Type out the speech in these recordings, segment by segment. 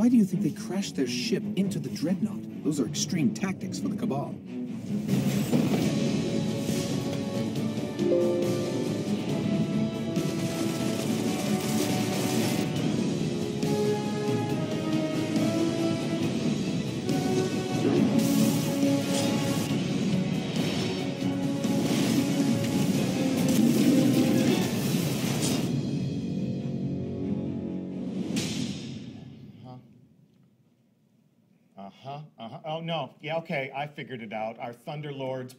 Why do you think they crashed their ship into the Dreadnaught? Those are extreme tactics for the Cabal. Oh, no. Yeah, okay, I figured it out. Our Thunderlord's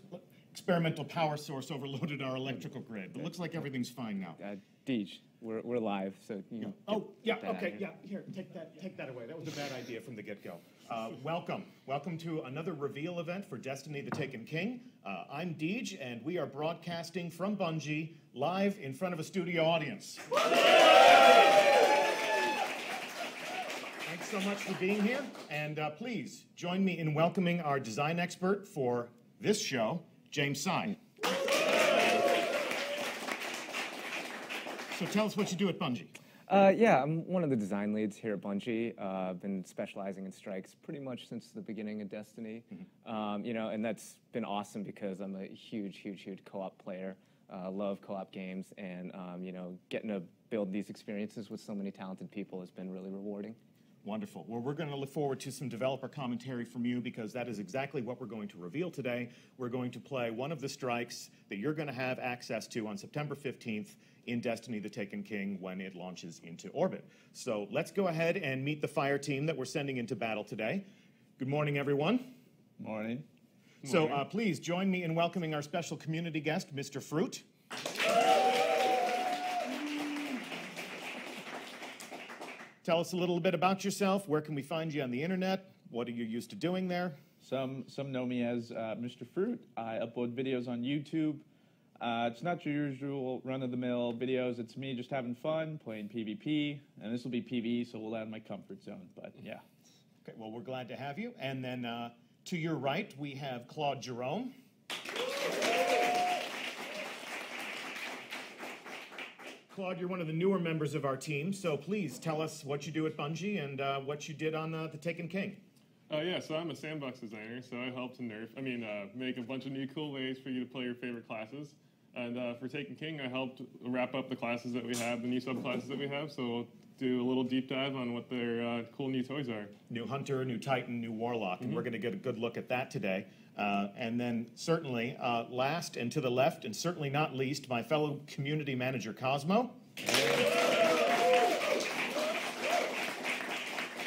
experimental power source overloaded our electrical grid. But looks like everything's fine now. Deej, we're live, so you Oh, yeah, okay, yeah. Here, take that away. That was a bad idea from the get-go. Welcome to another reveal event for Destiny the Taken King. I'm Deej, and we are broadcasting from Bungie, live in front of a studio audience. Thanks so much for being here, and please join me in welcoming our design expert for this show, James Sy. So tell us what you do at Bungie. Yeah, I'm one of the design leads here at Bungie. I've been specializing in strikes pretty much since the beginning of Destiny. You know, and that's been awesome because I'm a huge co-op player. Love co-op games, and you know, getting to build these experiences with so many talented people has been really rewarding. Wonderful. Well, we're going to look forward to some developer commentary from you because that is exactly what we're going to reveal today. We're going to play one of the strikes that you're going to have access to on September 15th in Destiny the Taken King when it launches into orbit. So let's go ahead and meet the fire team that we're sending into battle today. Good morning, everyone. Morning. So please join me in welcoming our special community guest, Mr. Fruit. Tell us a little bit about yourself. Where can we find you on the internet? What are you used to doing there? Some know me as Mr. Fruit. I upload videos on YouTube. It's not your usual run-of-the-mill videos. It's me just having fun, playing PvP, and this will be PvE, so we'll add my comfort zone, but yeah. Okay, well, we're glad to have you. And then to your right, we have Claude Jerome. Claude, you're one of the newer members of our team, so please tell us what you do at Bungie and what you did on the Taken King. Yeah, so I'm a sandbox designer, so I helped make a bunch of new cool ways for you to play your favorite classes. And for Taken King, I helped wrap up the classes that we have, the new subclasses that we have, so we'll do a little deep dive on what their cool new toys are. New Hunter, new Titan, new Warlock, and we're going to get a good look at that today. And then certainly, last and to the left, and certainly not least, my fellow community manager, Cosmo.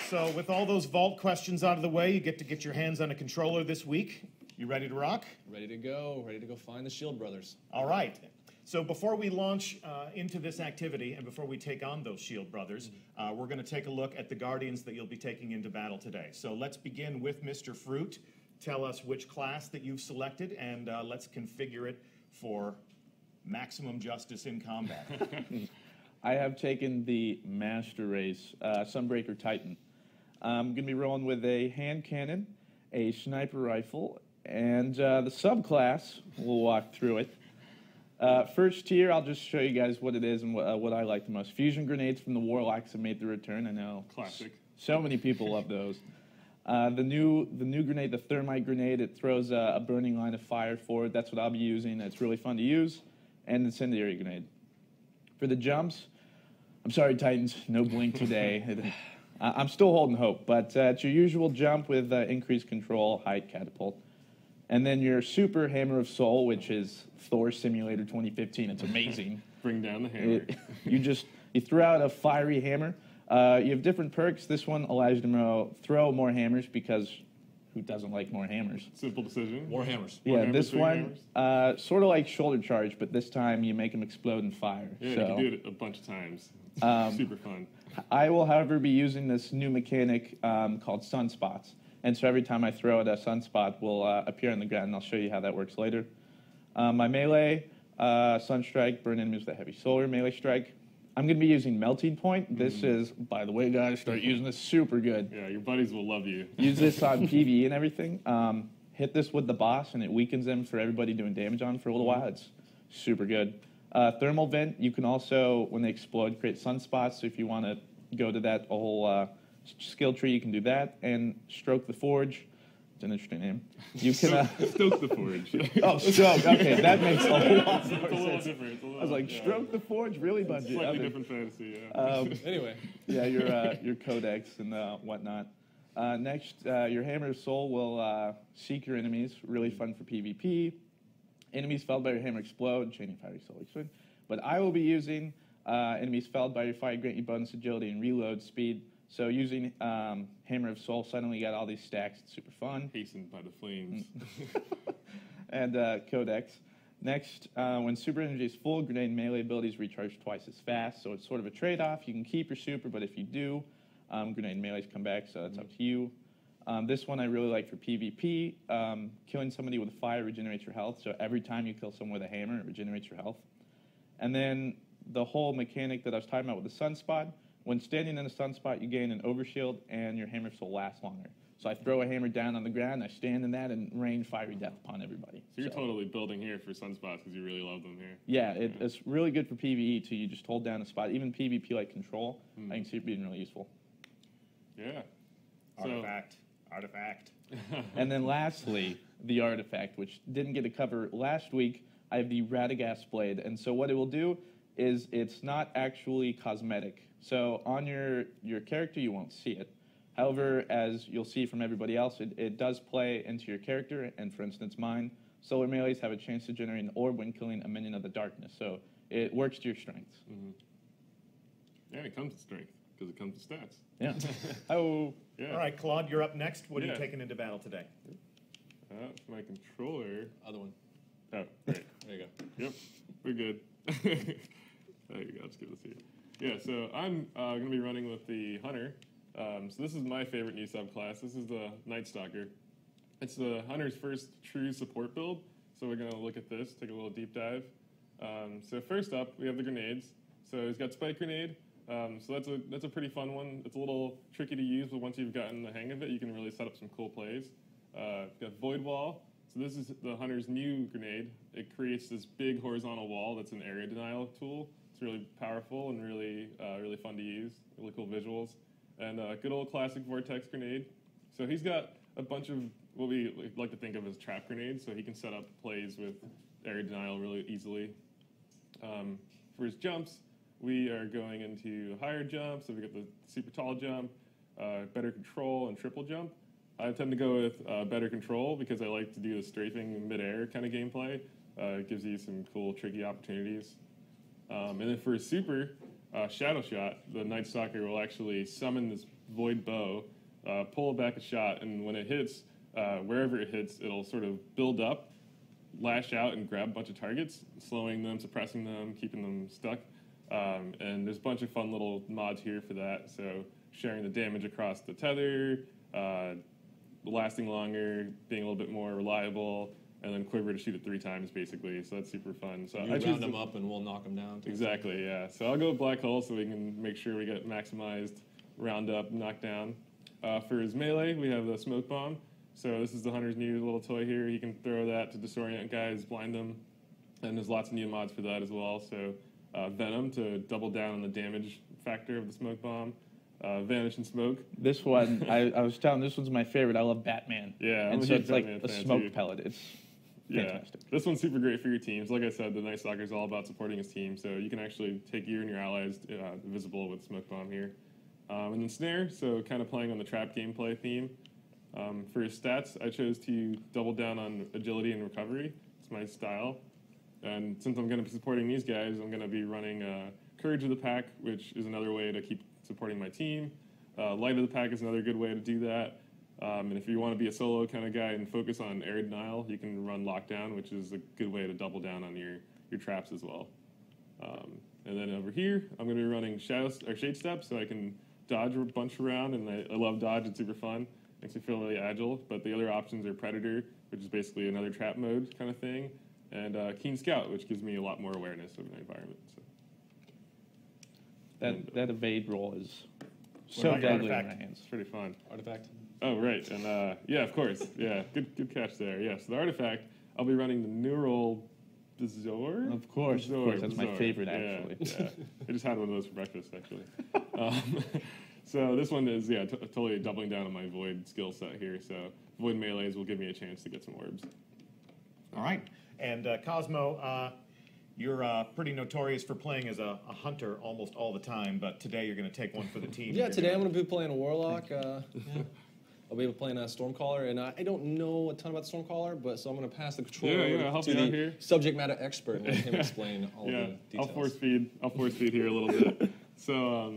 So with all those vault questions out of the way, you get to get your hands on a controller this week. You ready to rock? Ready to go find the Shield Brothers. All right. So before we launch into this activity and before we take on those Shield Brothers, we're going to take a look at the Guardians that you'll be taking into battle today. So let's begin with Mr. Fruit. Tell us which class that you've selected, and let's configure it for maximum justice in combat. I have taken the Master Race Sunbreaker Titan. I'm going to be rolling with a hand cannon, a sniper rifle, and the subclass. We'll walk through it. First tier, I'll just show you guys what it is and what I like the most. Fusion grenades from the Warlocks have made the return. I know. Classic. So many people love those. The new grenade, the thermite grenade, it throws a burning line of fire forward. That's what I'll be using. It's really fun to use. And the incendiary grenade. For the jumps, I'm sorry, Titans, no blink today. I'm still holding hope, but it's your usual jump with increased control, height, catapult. And then your super hammer of soul, which is Thor Simulator 2015. It's amazing. Bring down the hammer. You throw out a fiery hammer. You have different perks. This one allows you to throw more hammers because who doesn't like more hammers? Simple decision. More hammers. Yeah, hammers, this one, sort of like shoulder charge, but this time you make them explode and fire. Yeah, so, you can do it a bunch of times. Super fun. I will, however, be using this new mechanic called sunspots. And so every time I throw it, a sunspot will appear on the ground, and I'll show you how that works later. My melee, Sunstrike, burn enemies with a heavy solar melee strike. I'm going to be using Melting Point. This is, by the way, guys, start using this, super good. Yeah, your buddies will love you. Use this on PvE and everything. Hit this with the boss, and it weakens them for everybody doing damage on for a little while. It's super good. Thermal Vent, you can also, when they explode, create sunspots. So if you want to go to that whole skill tree, you can do that. And Stroke the Forge, it's an interesting name. You can Stoke the Forge. oh, Stroke. Okay, that makes a lot more It's a little sense. different. I was like, Stroke the Forge, really, Bungie? Slightly different fantasy, yeah. Anyway, Yeah, your codex and whatnot. Next, your Hammer of Soul will seek your enemies. Really fun for PvP. Enemies felled by your hammer explode, chaining fiery soul explode. But I will be using enemies felled by your fire grant you bonus agility and reload speed. So using Hammer of Soul, suddenly you got all these stacks. It's super fun. Hastened by the flames. And Codex. Next, when super energy is full, grenade melee abilities recharge twice as fast. So it's sort of a trade-off. You can keep your super, but if you do, grenade melees come back, so that's up to you. This one I really like for PvP. Killing somebody with a fire regenerates your health. So every time you kill someone with a hammer, it regenerates your health. And then the whole mechanic that I was talking about with the sunspot. When standing in a sunspot, you gain an overshield, and your hammer soul lasts longer. So I throw a hammer down on the ground, I stand in that, and rain fiery death upon everybody. So you're totally building here for sunspots because you really love them here. Yeah, it's really good for PvE too. You just hold down a spot. Even PvP like control, I can see it being really useful. Yeah. Artifact. And then lastly, the artifact, which didn't get a cover last week. I have the Radagast Blade, and so what it will do is it's not actually cosmetic. So on your character, you won't see it. However, as you'll see from everybody else, it does play into your character, and for instance, mine, solar melees have a chance to generate an orb when killing a minion of the darkness. So it works to your strengths. Mm-hmm. Yeah, it comes to strength because it comes to stats. Yeah. Oh. Yeah. All right, Claude, you're up next. What are you Yeah. taking into battle today? For my controller. other one. Oh, great. There you go. Yep, we're good. There you go. I'll just give this to you. Yeah, so I'm going to be running with the Hunter. So this is my favorite new subclass. This is the Night Stalker. It's the Hunter's first true support build. So we're going to look at this, take a little deep dive. So first up, we have the grenades. So he's got Spike Grenade. So that's a pretty fun one. It's a little tricky to use, but once you've gotten the hang of it, you can really set up some cool plays. Got Void Wall. So this is the Hunter's new grenade. It creates this big horizontal wall that's an area denial tool. It's really powerful and really fun to use. Really cool visuals. And good old classic Vortex Grenade. So he's got a bunch of what we like to think of as trap grenades, so he can set up plays with area denial really easily. For his jumps, we are going into higher jumps, so we got the super tall jump, better control, and triple jump. I tend to go with better control because I like to do the strafing midair kind of gameplay. It gives you some cool, tricky opportunities. And then for his super, Shadow Shot, the Night Stalker will actually summon this void bow, pull back a shot, and when it hits, wherever it hits, it'll sort of build up, lash out, and grab a bunch of targets, slowing them, suppressing them, keeping them stuck. And there's a bunch of fun little mods here for that. So sharing the damage across the tether, lasting longer, being a little bit more reliable, and then Quiver to shoot it 3 times, basically. So that's super fun. So You round them up and we'll knock them down. Exactly, yeah. So I'll go with Black Hole so we can make sure we get maximized, round up, knock down. For his melee, we have the Smoke Bomb. So this is the Hunter's new little toy here. He can throw that to disorient guys, blind them. And there's lots of new mods for that as well. So Venom to double down on the damage factor of the Smoke Bomb. Vanish and Smoke. This one, I was telling, this one's my favorite. I love Batman. Yeah, I'm and a so huge it's like Batman a fan, smoke too. pellet. It's Yeah, fantastic. this one's super great for your teams. Like I said, the Night Stalker is all about supporting his team, so you can actually take you and your allies visible with Smoke Bomb here. And then Snare, so kind of playing on the trap gameplay theme. For his stats, I chose to double down on agility and recovery. It's my style. And since I'm going to be supporting these guys, I'm going to be running Courage of the Pack, which is another way to keep supporting my team. Light of the Pack is another good way to do that. And if you want to be a solo kind of guy and focus on air denial, you can run Lockdown, which is a good way to double down on your traps as well. And then over here, I'm going to be running Shade Step, so I can dodge a bunch around, and I love dodge. It's super fun. Makes me feel really agile. But the other options are Predator, which is basically another trap mode kind of thing, and Keen Scout, which gives me a lot more awareness of my environment. So. That evade roll is What so about your deadly in artifact? my hands. It's pretty fun. Artifact. Oh, right. And yeah, of course. Yeah, good catch there. Yeah, so the artifact, I'll be running the Neural Bezoar. Of course. That's my Bezoar. favorite, Yeah, actually. yeah. I just had one of those for breakfast, actually. So this one is, yeah, totally doubling down on my Void skill set here. So Void melees will give me a chance to get some orbs. All right. And Cosmo, you're pretty notorious for playing as a hunter almost all the time, but today you're going to take one for the team. Yeah, today I'm going to be playing a Warlock. I'll be playing a Stormcaller, and I don't know a ton about Stormcaller, but so I'm going to pass the control I'll to help you out the here. subject matter expert and let him explain all the details. I'll force feed here a little bit. So,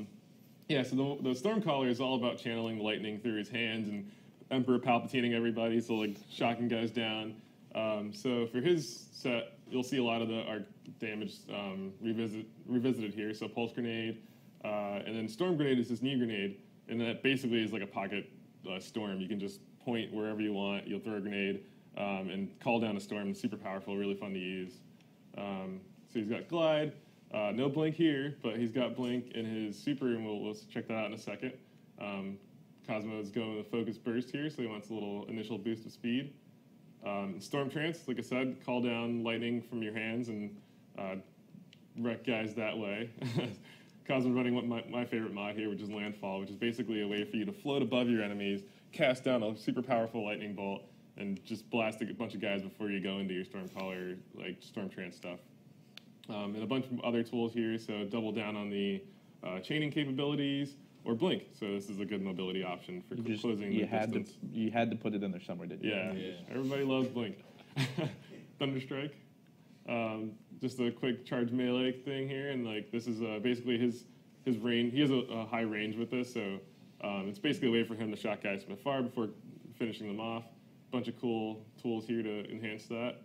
so the Stormcaller is all about channeling the lightning through his hands and Emperor Palpatining everybody, so like shocking guys down. So for his set, you'll see a lot of our damage revisited here. So Pulse Grenade, and then Storm Grenade is his knee grenade, and that basically is like a pocket storm. You can just point wherever you want, you'll throw a grenade, and call down a storm. It's super powerful, really fun to use. So he's got Glide, no Blink here, but he's got Blink in his super, and we'll check that out in a second. Cosmo is going with a Focus Burst here, so he wants a little initial boost of speed. Storm Trance, like I said, call down lightning from your hands and wreck guys that way. Cosmo's running my favorite mod here, which is Landfall, which is basically a way for you to float above your enemies, cast down a super powerful lightning bolt, and just blast a bunch of guys before you go into your Stormcaller, like Storm Trance stuff. And a bunch of other tools here, so double down on the chaining capabilities, or Blink. So this is a good mobility option for closing the distance. You had to put it in there somewhere, didn't you? Yeah. Everybody loves Blink. Thunderstrike. Just a quick charge melee thing here, and like this is basically his range. He has a high range with this, so it's basically a way for him to shock guys from afar before finishing them off. Bunch of cool tools here to enhance that.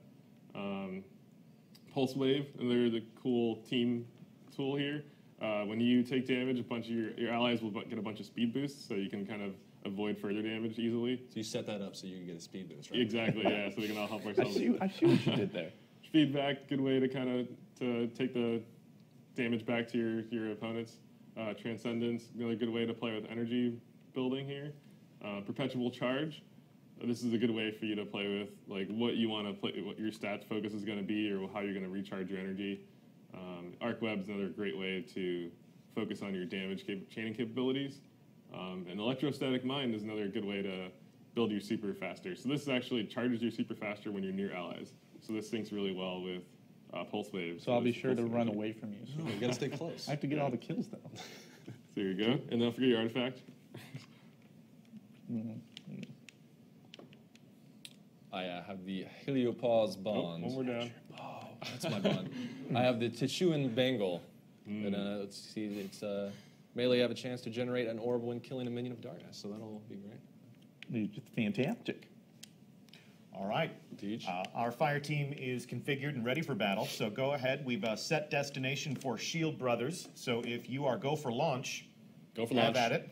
Pulse Wave, and they're the cool team tool here. When you take damage, a bunch of your allies will get a bunch of speed boosts, so you can kind of avoid further damage easily. So you set that up so you can get a speed boost, right? Exactly, yeah. So we can all help ourselves. I see what you did there. Feedback, good way to kind of to take the damage back to your opponents. Transcendence, another good way to play with energy building here. Perpetual Charge. This is a good way for you to play with like what you want to play, what your stats focus is going to be, or how you're going to recharge your energy. Arc Web is another great way to focus on your damage chaining capabilities. And Electrostatic Mind is another good way to build your super faster. So this actually charges your super faster when you're near allies. So this syncs really well with Pulse Wave. So I'll be sure to run away from you. So You got to stay close. I have to get all the kills though. So there you go. And don't forget your artifact. I have the Heliopause Bond. One more down. Oh, that's my bond. I have the Tishuan Bangle. And let's see, it's melee have a chance to generate an orb when killing a minion of darkness, so that'll be great. It's fantastic. All right. Our fire team is configured and ready for battle, so go ahead. We've set destination for Shield Brothers, so if you are go for launch, Go for have launch. at it.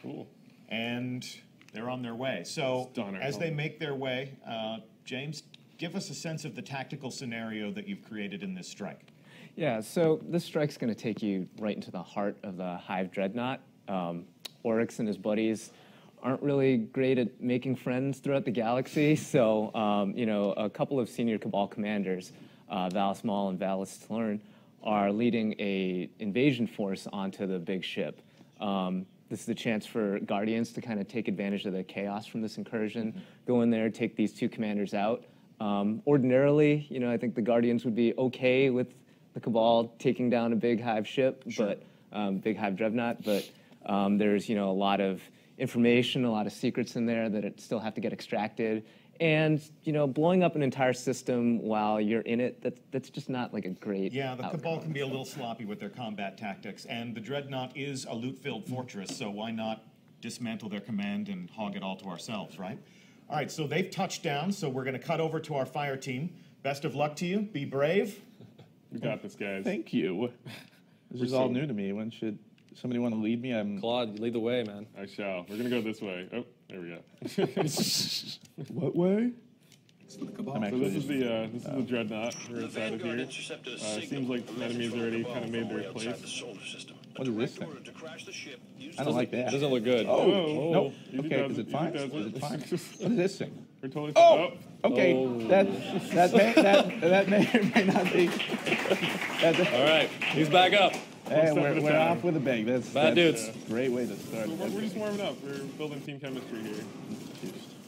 Cool. And they're on their way. So Stunner. as they make their way, James, give us a sense of the tactical scenario that you've created in this strike. Yeah, so this strike's going to take you right into the heart of the Hive Dreadnaught. Oryx and his buddies aren't really great at making friends throughout the galaxy, so a couple of senior Cabal commanders, Valis Maul and Valis Tlern, are leading a invasion force onto the big ship. This is a chance for Guardians to kind of take advantage of the chaos from this incursion, go in there, take these two commanders out. Ordinarily, I think the Guardians would be okay with the Cabal taking down a big Hive ship, but big Hive Dreadnaught, but there's a lot of information, a lot of secrets in there that still have to get extracted. And blowing up an entire system while you're in it, that's just not like a great Yeah, the outcome. Cabal can be a little sloppy with their combat tactics, and the Dreadnaught is a loot-filled fortress, so why not dismantle their command and hog it all to ourselves, right? All right, so they've touched down, so we're going to cut over to our fire team. Best of luck to you. Be brave. We got this, guys. Thank you. This is all new to me. When should somebody want to lead me? Claude, you lead the way, man. I shall. We're going to go this way. Oh, there we go. What way? It's the Cabal. I'm So actually this is the Dreadnought. We're inside of here. It seems like the enemies already kind of made their place. What is this thing? I don't like that. It doesn't look good. Oh, Nope. easy Okay, does is it easy fine? does Is it fine? What is this thing? We're totally Oh! Okay, that may or may not be. All right, he's back up. Hey, step at a we're time. off with a bang. That's dudes. a great way to start. We're just warming up. We're building team chemistry here.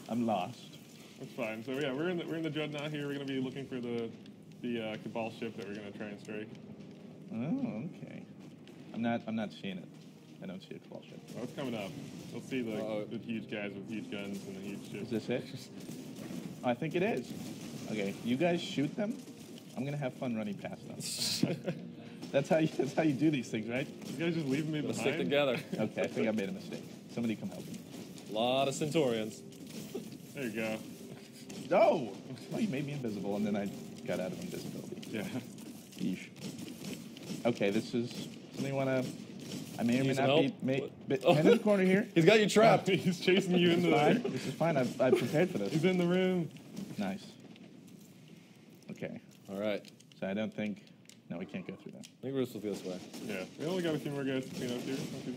I'm lost. That's fine. So yeah, we're in the Dreadnaught here. We're gonna be looking for the Cabal ship that we're gonna try and strike. Oh, okay. I'm not seeing it. I don't see a Cabal ship. Oh, it's coming up. You'll see the huge guys with huge guns and the huge ships. Is this it? I think it is. Okay, you guys shoot them. I'm gonna have fun running past them. That's how you do these things, right? You guys just leaving me Let's behind? stick together. Okay, I think I made a mistake. Somebody come help me. A lot of Centaurians. There you go. No! Well, you made me invisible, and then I got out of invisibility. Yeah. Yeesh. Okay, this is something you want to... I may or may Need some not help? be... What? Hand in the corner here. He's got you trapped. He's chasing you into Fine. there. This is fine. I've prepared for this. He's in the room. Nice. Okay. All right. So I don't think... No, we can't go through that. I think we're supposed to go this way. Yeah. We only got a few more guys to clean up here. Not too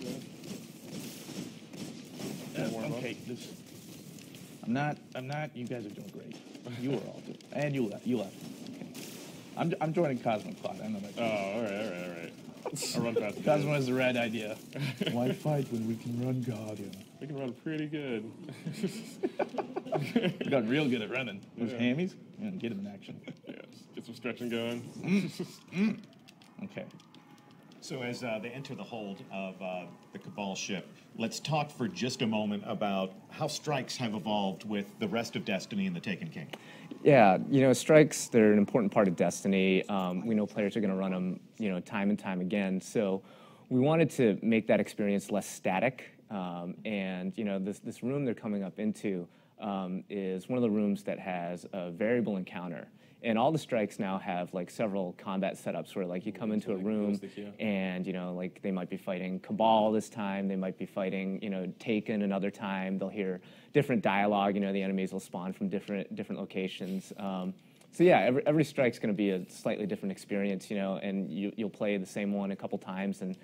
bad. Warm up. Okay, this... I'm not... You guys are doing great. You are all doing... And you left. Okay. I'm joining Cosmo Cloud. I don't know about Oh, you. all right. I'll run past Cosmo has the right idea. Why fight when we can run Guardian? We can run pretty good. We got real good at running. Those Yeah. hammies? Yeah, get him in action. Yeah, just get some stretching going. Okay. So as they enter the hold of the Cabal ship, let's talk for just a moment about how strikes have evolved with the rest of Destiny and the Taken King. Yeah, strikes, they're an important part of Destiny. We know players are going to run them, time and time again. So we wanted to make that experience less static. And, this room they're coming up into is one of the rooms that has a variable encounter. And all the strikes now have like several combat setups where like you come into a room and like they might be fighting Cabal this time, they might be fighting Taken another time. They'll hear different dialogue. The enemies will spawn from different locations. So yeah, every strike's going to be a slightly different experience, and you'll play the same one a couple times and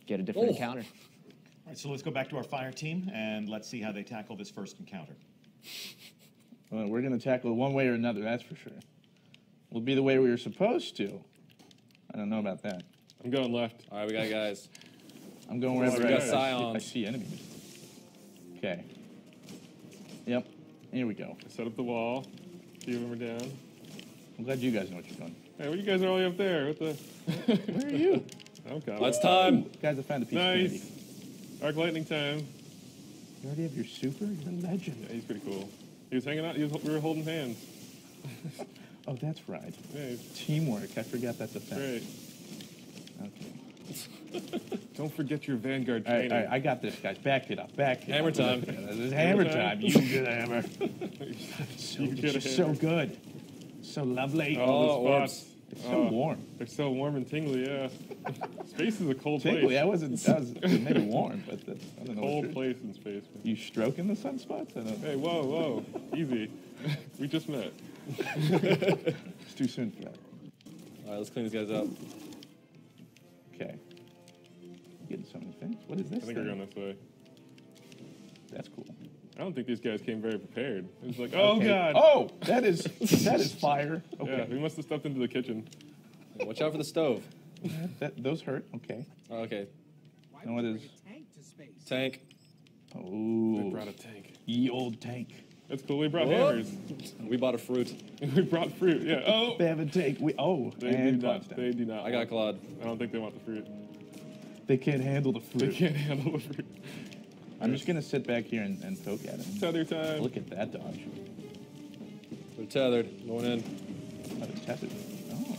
get a different encounter. All right, so let's go back to our fire team and let's see how they tackle this first encounter. Well, we're going to tackle it one way or another, that's for sure. We'll be the way we were supposed to. I don't know about that. I'm going left. All right, we got guys. I'm going wherever We got I Scions. see enemies. Okay. Yep. Here we go. I set up the wall. A few of them are down. I'm glad you guys know what you're doing. Hey, what you guys are all the way up there? What the? Where are you? I'm coming. It's time. Guys, I found a piece of candy. Nice. Arc lightning time. You already have your super? You're a legend. Yeah, he's pretty cool. He was hanging out. We were holding hands. Oh, that's right. Yeah, he's Teamwork. I forgot that's a thing. great. Okay. Don't forget your Vanguard All right, training. all right, I got this, guys. Back it up. Hammer time. This is hammer time. You get a hammer. So, You it's get a just so hammer. good. So lovely. Oh, the orbs. spots. It's so warm. They're so warm and tingly, yeah. Space is a cold Tingly, place. that was maybe warm, but that's, I don't know. Cold What place in space. Man. you stroking the sunspots? I don't. Hey, whoa. Easy. We just met. It's too soon for that. All right, let's clean these guys up. Okay. Getting so many things. What is this? I think we're thing? going this way. That's cool. I don't think these guys came very prepared. It was like, oh, Okay. God. Oh, that is fire. Okay. Yeah, we must have stepped into the kitchen. Hey, watch out for the stove. Those hurt. Okay. Oh, okay. And what is? Tank. They Oh, brought a tank. ye old tank. That's cool. We brought Whoop. hammers. We bought a fruit. We brought fruit. Yeah. Oh. They have a tank. They and do Claude's not. down. They do not. I got Claude. I don't think they want the fruit. They can't handle the They fruit. can't handle the fruit. I'm just gonna sit back here and poke at him. Tether time. Look at that dodge. They're tethered. Going in. Oh, it's tethered. Oh.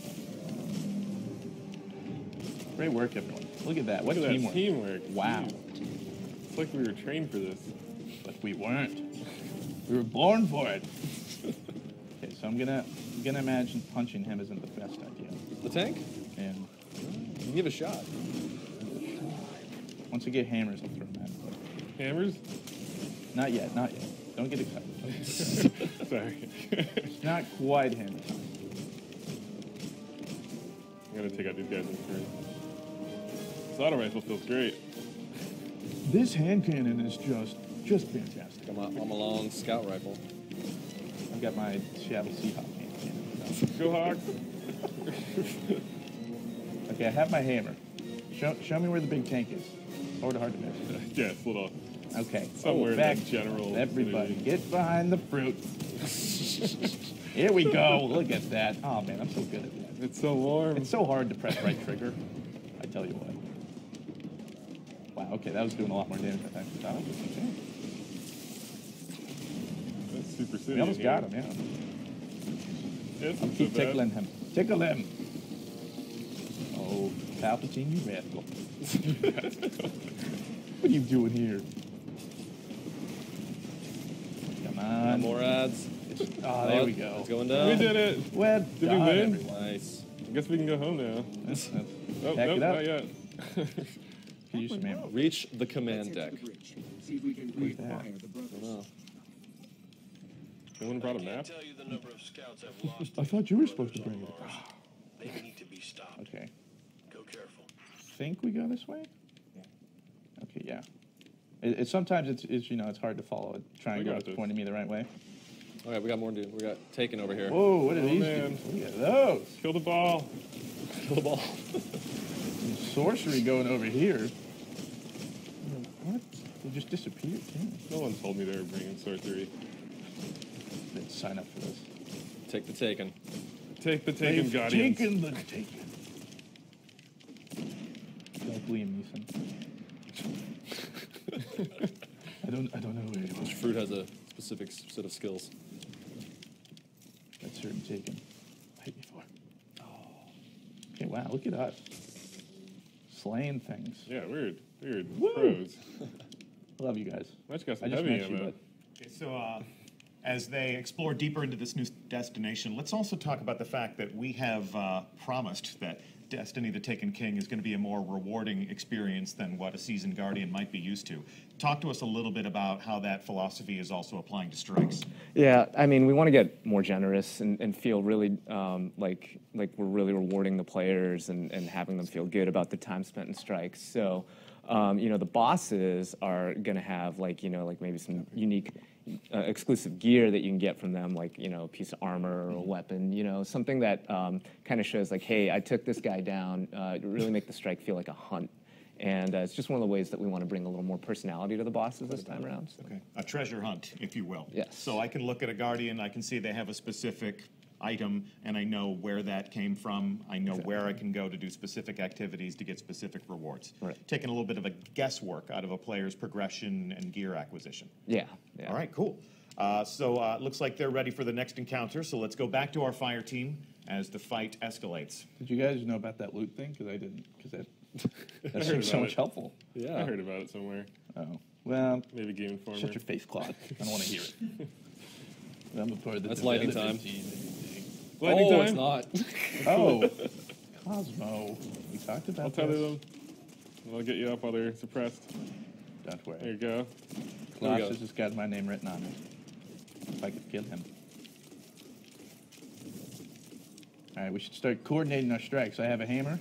Great work, everyone. Look at that. What Look at teamwork. that teamwork. Wow. It's like we were trained for this. But we weren't. We were born for it. Okay, so I'm gonna imagine punching him isn't the best idea. The tank? And You can give it a shot. once I get hammers, I'll throw them at him. Hammers? Not yet. Don't get excited. Sorry. It's not quite hammer time. I'm gonna take out these guys in turn. This auto rifle feels great. This hand cannon is just fantastic. Got my long scout rifle. I've got my Seattle Seahawks hand cannon. Go Hawks. Okay, I have my hammer. Show me where the big tank is. Hard to miss. Yeah, it's a little Okay. somewhere back. in that general. Everybody, vicinity. get behind the fruit. Here we go. Look at that. Oh man, I'm so good at that. It's so warm. It's so hard to press right trigger. I tell you what. Wow. Okay, that was doing a lot more damage than I actually thought it was. Okay. That's super city. We almost in got here. him. Yeah. It's I'm not keep so bad. tickling him. Tickle him. Oh, Palpatine, you rascal. What are you doing here? Come on. More ads. Oh, there we go. It's going We down. did it. Well we done, win? everyone. Nice. I guess we can go home now. Oh, Pack nope, it up. not yet. Can use some ammo. Reach the command deck. See if we can Who's that? rewire the brothers. Oh. Someone brought a map? Tell you the number of scouts I've lost. I thought you were supposed to bring it. They need to be stopped. Okay. Go careful. Think we go this way? Okay, yeah. Sometimes it's you know it's hard to follow a triangle got that's this. pointing me the right way. All right, we got more to do. We got Taken over here. Whoa, what are Oh, these? man. dudes? Look at those. Kill the ball. Kill the ball. Some sorcery going over here. What? They just disappeared. Yeah. No one told me they were bringing sorcery. Let's sign up for this. Take the Taken. Take the Taken Guardians. Taken the Taken. Like Liam Neeson. I don't know where you Each are. fruit has a specific set of skills. That's certain Taken. Hit me for. Oh. Okay, wow, look at us. Slaying things. Yeah, weird. Woo. Pros. I love you guys. I just got I some just heavy met you, ammo. but Okay, so as they explore deeper into this new destination, let's also talk about the fact that we have promised that Destiny the Taken King is going to be a more rewarding experience than what a seasoned Guardian might be used to. Talk to us a little bit about how that philosophy is also applying to strikes. Yeah, I mean, we want to get more generous and feel really like we're really rewarding the players and having them feel good about the time spent in strikes. So, you know, the bosses are going to have like maybe some unique exclusive gear that you can get from them, like, you know, a piece of armor or a weapon, you know, something that kind of shows like, hey, I took this guy down, really make the strike feel like a hunt. And it's just one of the ways that we want to bring a little more personality to the bosses this time around. So. Okay. A treasure hunt, if you will. Yes. So I can look at a Guardian, I can see they have a specific item, and I know where that came from. I know where I can go to do specific activities to get specific rewards. Right. Taking a little bit of a guesswork out of a player's progression and gear acquisition. Yeah. All right, cool. So it looks like they're ready for the next encounter. So let's go back to our fire team as the fight escalates. did you guys know about that loot thing? Because I didn't. Because that heard seems so about much it. helpful. I Yeah. heard about it somewhere. Oh well. Maybe Game Informer. Shut your face, Claude. I don't want to hear it. I'm a part of the That's lightning development time. team. Lightning Oh, time? it's not. Oh, Cosmo. We talked about I'll tether this. them. And I'll get you up while they're suppressed. Don't There worry. you go. There we Colossus go. has got my name written on it. If I could kill him. All right, we should start coordinating our strikes. I have a hammer.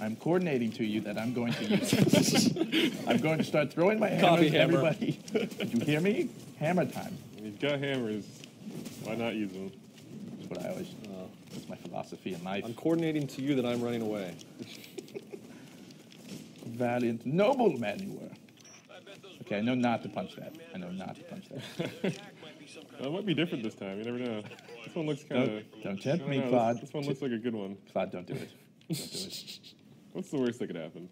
I'm coordinating to you that I'm going to use it. I'm going to start throwing my Copy hammers at hammer. everybody. Did you hear me? Hammer time. You've got hammers. Why not use them? That's what I always. That's my philosophy in life. I'm coordinating to you that I'm running away. Valiant, noble man you were. Okay, I know not to punch that. I know not to punch that. It might be different this time. You never know. This one looks kind of. Don't tempt me, Claude. This one looks like a good one. Claude, don't do it. Don't do it. What's the worst that could happen?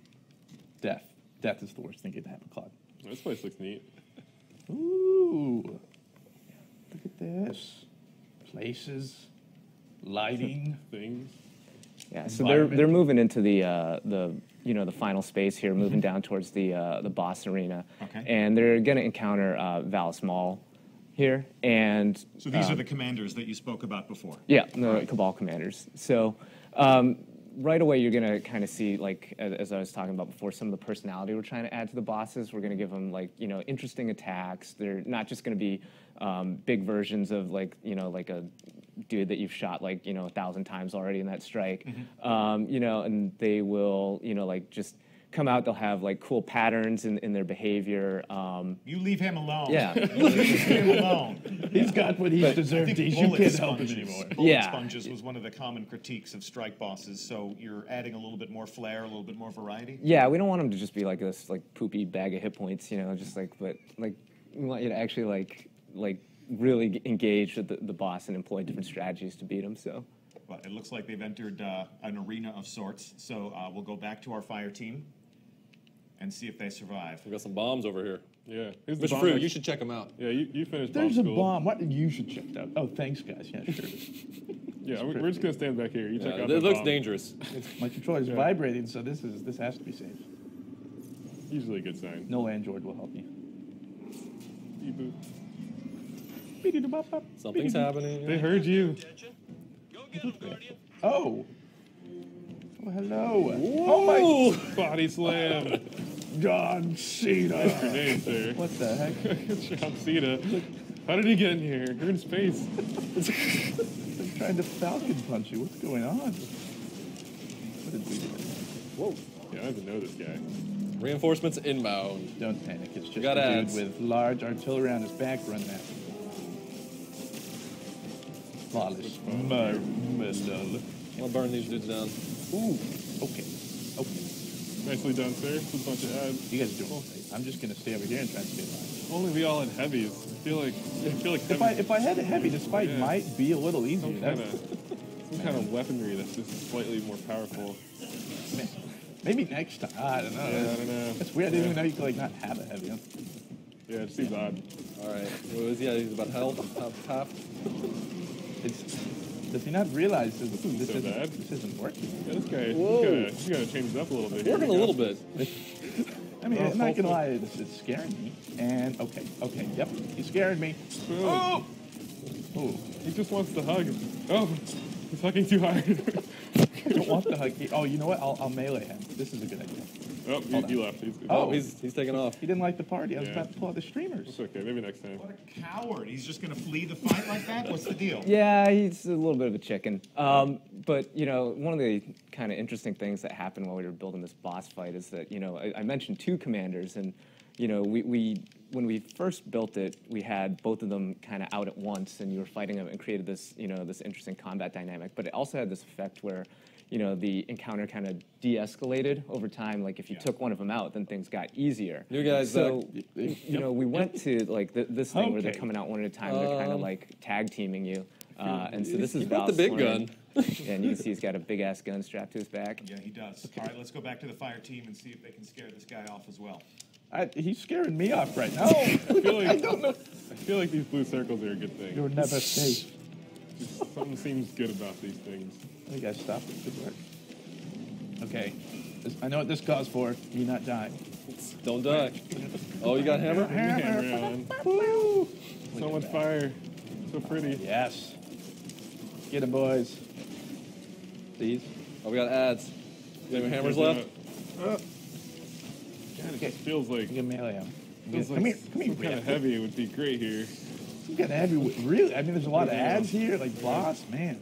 Death. Death is the worst thing that could happen, Claude. This place looks neat. Ooh. Look at this. Places. Lighting. Things. Yeah, so Environment. they're moving into the the final space here, moving down towards the boss arena, Okay. and they're going to encounter Valis Maul here, and So these are the commanders that you spoke about before. yeah, the Cabal commanders. So right away, you're going to kind of see, like, as I was talking about before, some of the personality we're trying to add to the bosses. We're going to give them, like, interesting attacks. They're not just going to be big versions of, like a dude that you've shot, like, 1,000 times already in that strike. And they will, like, just come out, they'll have like cool patterns in their behavior. You leave him alone. Yeah. You leave him alone. He's got what he's deserved. I think You bullet can't help him sponges, anymore. bullet Yeah. sponges was one of the common critiques of strike bosses. So you're adding a little bit more flair, a little bit more variety. Yeah, we don't want them to just be like this like poopy bag of hit points, you know, just like, but like we want you to actually like really engage with the boss and employ different strategies to beat him. So. But it looks like they've entered an arena of sorts. So we'll go back to our fire team and see if they survive. We got some bombs over here. Yeah. Here's the Mr. bomb Fruit, next- you should check them out. Yeah, you finished There's bomb a school. bomb. What you should check that out? Oh, thanks, guys. Yeah, sure. Yeah, we're just gonna stand back here. You check Yeah, out it the looks bomb. dangerous. My controller's Yeah. vibrating, so this has to be safe. Usually a good sign. No Android will help you. You- Something's happening. They heard you. Attention. Go get him, Guardian. Oh. Oh, hello. Oh my Body slam. John Cena. Nice grenade, sir. What the heck? John Cena. How did he get in here? You're in space. I'm trying to Falcon punch you. What's going on? What did we do? Whoa. Yeah, I don't even know this guy. Reinforcements inbound. Don't panic. It's just got a dude ads. with large artillery on his back running at me. Flawless. Marmalade. I'll burn these dudes down. Ooh. Okay. Okay. Nicely done, sir. With a bunch of ads. You guys are doing great. I'm just gonna stay over here and try to stay alive. If only we all had heavies. I feel like If I had a heavy, this fight Yeah. might be a little easier. some kind of weaponry that's just slightly more powerful. Maybe next time. I don't know. Yeah, I don't know. That's weird. I didn't even know you could like not have a heavy. Huh? Yeah, it seems odd. All right. What is he? Yeah, he's about half. Does he not realize this so bad. this isn't working? Yeah, this guy, Whoa. he's gotta change it up a little bit. here. Working a little bit. I mean, I'm not gonna lie, it's scaring me. And okay, yep, he's scaring me. Oh! Oh, He just wants to hug. Oh, he's hugging too hard. I don't want the hug. Oh, you know what? I'll melee him. This is a good idea. Oh, he left. He's Oh, he's taking off. He didn't like the party. I was Yeah. about to pull out the streamers. It's okay. Maybe next time. What a coward. He's just going to flee the fight like that? What's the deal? Yeah, he's a little bit of a chicken. But, you know, one of the kind of interesting things that happened while we were building this boss fight is that, you know, I mentioned two commanders, and, you know, when we first built it, we had both of them kind of out at once, and you were fighting them and created this, you know, this interesting combat dynamic. But it also had this effect where, you know, the encounter kind of de-escalated over time. Like if you took one of them out, then things got easier. You guys, so you know, we went to like this thing where they're Okay. coming out one at a time. They're kind of like tag teaming you, and so this is You brought the big Val's gun. Yeah, and you can see he's got a big ass gun strapped to his back. Yeah, he does. All right, let's go back to the fire team and see if they can scare this guy off as well. He's scaring me off right now. I feel like, I don't know. I feel like these blue circles are a good thing. You're never safe. Just something seems good about these things. You guys stop it. Good work. Okay. I know what this calls for. You not die. Don't die. Oh, you got hammer? Hammer on. Woo! So much fire. So pretty. Yes. Get 'em, boys. Please. Oh, we got ads. Any hammers left? God, it just feels like, You can melee him. feels Come like here. Come here. some kind of heavy would be great here. You got heavy. Really? I mean, there's a lot of Yeah. ads here. Like, boss, man.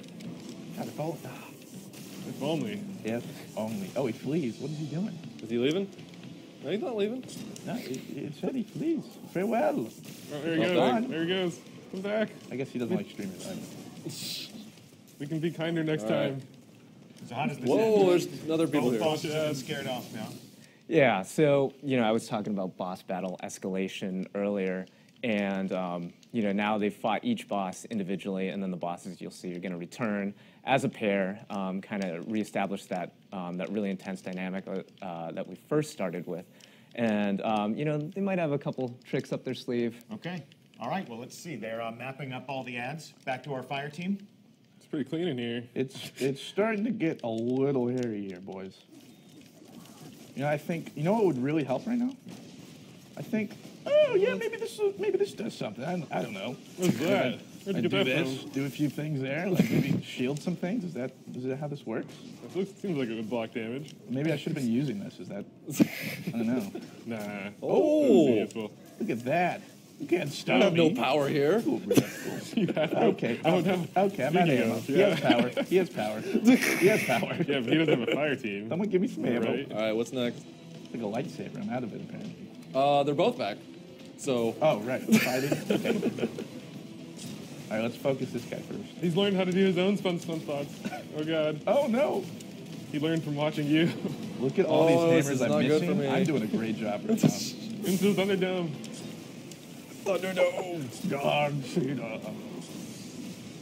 God, if all. If only. Yes, only. Oh, he flees. What is he doing? Is he leaving? No, he's not leaving. No, it said he flees. Farewell. Oh, there he Well goes. done. There he goes. Come back. I guess he doesn't like streamers either. We can be kinder next All right. time. So how does this Whoa, end? there's other people Both here. bosses have been scared off now. Yeah, so, you know, I was talking about boss battle escalation earlier, and, you know, now they've fought each boss individually, and then the bosses you'll see are going to return as a pair, kind of reestablish that, that really intense dynamic that we first started with. And, you know, they might have a couple tricks up their sleeve. Okay. All right, well, let's see. They're mapping up all the ads. Back to our fire team. It's pretty clean in here. It's starting to get a little hairy here, boys. You know, I think, you know what would really help right now? I think, oh, yeah, maybe this does something. I don't know. What's that? Where'd I you do get that this, from? do a few things there, like maybe shield some things. Is that how this works? Seems like it would block damage. Maybe I should have been using this. Is that, I don't know. Nah. Oh. Useful. Look at that. You can't I stop have no me. power here. Ooh, really cool. Okay. Oh, no. Okay, I'm out of Speaking ammo. of, He yeah. has power. He has power. He has power. Yeah, but he doesn't have a fire team. Someone give me some ammo. Right. All right, what's next? Like a lightsaber. I'm out of it apparently. They're both back. So. Oh right, fighting. Okay. All right, let's focus this guy first. He's learned how to do his own spun spots. Oh god. Oh no! He learned from watching you. Look at all this these is hammers not I'm good for missing. me. I'm doing a great job right now. Into the Thunderdome. Thunderdome. God, Cena. Oh,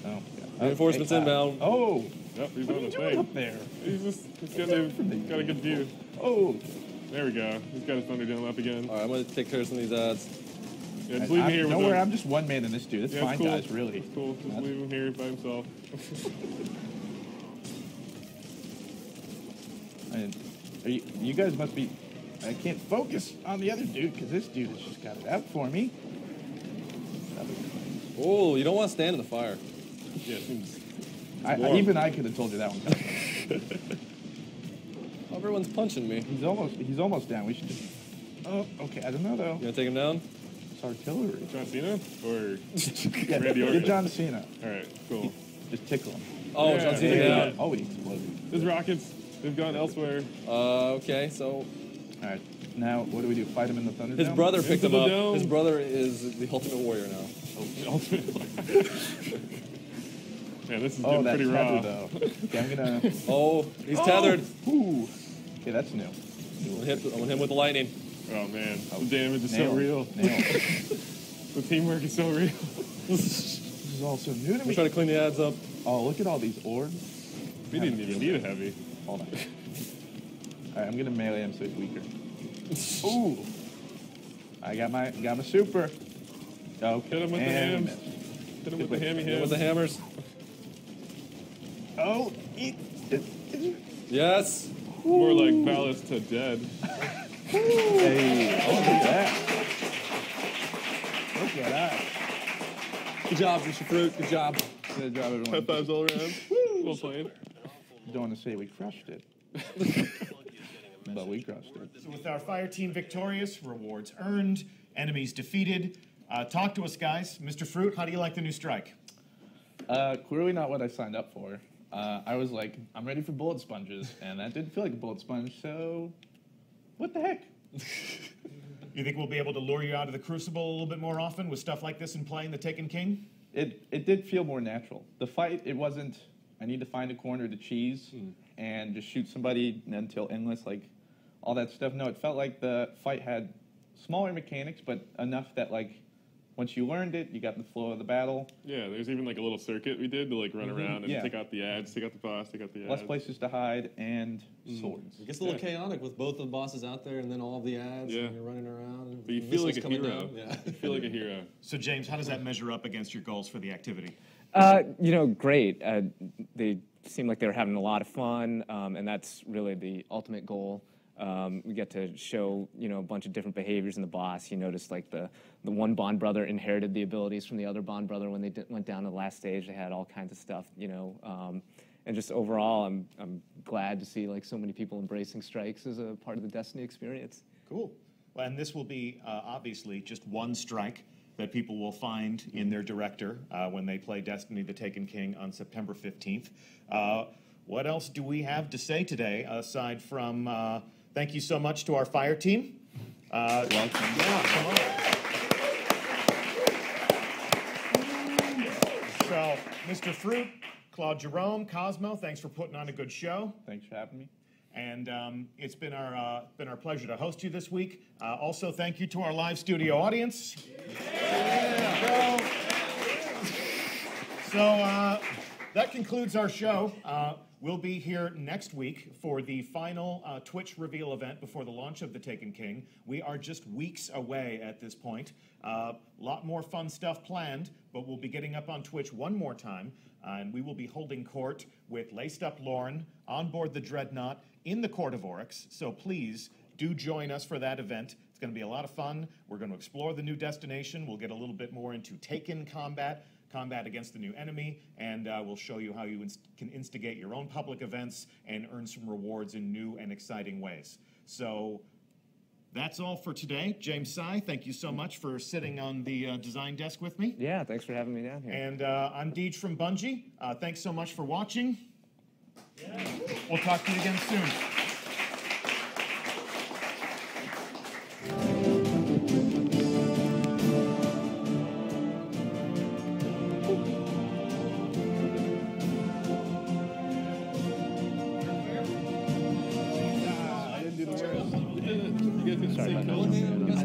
yeah. Reinforcements inbound. Oh, Yep, he's what on are you the doing thing. up there? He's got a good view. Oh, There we go. He's got his Thunderdome up again. All right, I'm going to take care of some of these ads. Yeah, just leave him here with don't worry, him. I'm just one man in this dude. It's Yeah, fine, cool. guys, really. It's cool. Just leave him here by himself. And you guys must be... I can't focus on the other dude because this dude has just got it out for me. Oh, you don't want to stand in the fire. Yeah, it seems Even I could have told you that one coming. Everyone's punching me. He's almost down. We should just... Oh, okay. I don't know, though. You gonna take him down? It's artillery. John Cena or Yeah, Randy get Orton? John Cena. All right, cool. Just tickle him. Oh, Yeah, John Cena yeah. down. Oh, he exploded. His rockets, they've gone elsewhere. Okay, so All right. Now, what do we do? Fight him in the Thunderdome? his brother picked Into him the up. dome. His brother is the Ultimate Warrior now. Yeah, this is Oh, getting that pretty tether, raw. though. Okay, I'm gonna... Oh, he's tethered. Ooh. Okay, that's new. I'm gonna hit him with the lightning. Oh man, the damage is Nailed. so real. Nailed. The teamwork is so real. This is all so new to I'm me. trying to clean the ads up. Oh, look at all these orbs. We didn't even need a heavy. Hold on. All right, I'm gonna melee him so he's weaker. Ooh. I got my super. Okay. Hit him with the and hams. missed. Hit him with the hammy Hit hams. with the hammers. Oh, Yes. More like ballast to dead. hey, oh, look at that. Look at that. Good job, Mr. Fruit. Good job. Good job, High everyone. fives all around. Well played. Don't want to say we crushed it, but we crushed it. So with our fire team victorious, rewards earned, enemies defeated. Talk to us, guys. Mr. Fruit, how do you like the new strike? Clearly not what I signed up for. I was like, I'm ready for bullet sponges, and that didn't feel like a bullet sponge, so what the heck? You think we'll be able to lure you out of the Crucible a little bit more often with stuff like this and playing the Taken King? It did feel more natural. The fight, it wasn't, I need to find a corner to cheese and just shoot somebody until endless, like all that stuff. No, it felt like the fight had smaller mechanics, but enough that like once you learned it, you got in the flow of the battle. Yeah, there's even like a little circuit we did to like run around and Yeah. take out the ads, take out the boss, take out the ads. Less places to hide and swords. It gets a little chaotic with both of the bosses out there and then all of the ads Yeah. and you're running around. And But you feel like a missiles coming hero. down. Yeah. You feel like a hero. So James, how does that measure up against your goals for the activity? Great. They seemed like they were having a lot of fun, and that's really the ultimate goal. We get to show, a bunch of different behaviors in the boss. You notice like the one Bond brother inherited the abilities from the other Bond brother when they went down to the last stage. They had all kinds of stuff, and just overall, I'm glad to see like so many people embracing strikes as a part of the Destiny experience. Cool. Well, and this will be obviously just one strike that people will find in their director when they play Destiny: The Taken King on September 15th. What else do we have to say today aside from thank you so much to our fire team? Welcome. Yeah, come on. So, Mr. Fruit, Claude Jerome, Cosmo, thanks for putting on a good show. Thanks for having me. And it's been our pleasure to host you this week. Also, thank you to our live studio audience. Yeah. So that concludes our show. We'll be here next week for the final Twitch reveal event before the launch of The Taken King. We are just weeks away at this point. A lot more fun stuff planned, but we'll be getting up on Twitch one more time, and we will be holding court with Laced Up Lauren on board the Dreadnaught in the Court of Oryx. So please do join us for that event. It's going to be a lot of fun. We're going to explore the new destination. We'll get a little bit more into Taken combat against the new enemy, and we'll show you how you can instigate your own public events and earn some rewards in new and exciting ways. So that's all for today. James Sy, thank you so much for sitting on the design desk with me. Yeah, thanks for having me down here. And I'm Deej from Bungie. Thanks so much for watching. We'll talk to you again soon. Sorry about that. Well,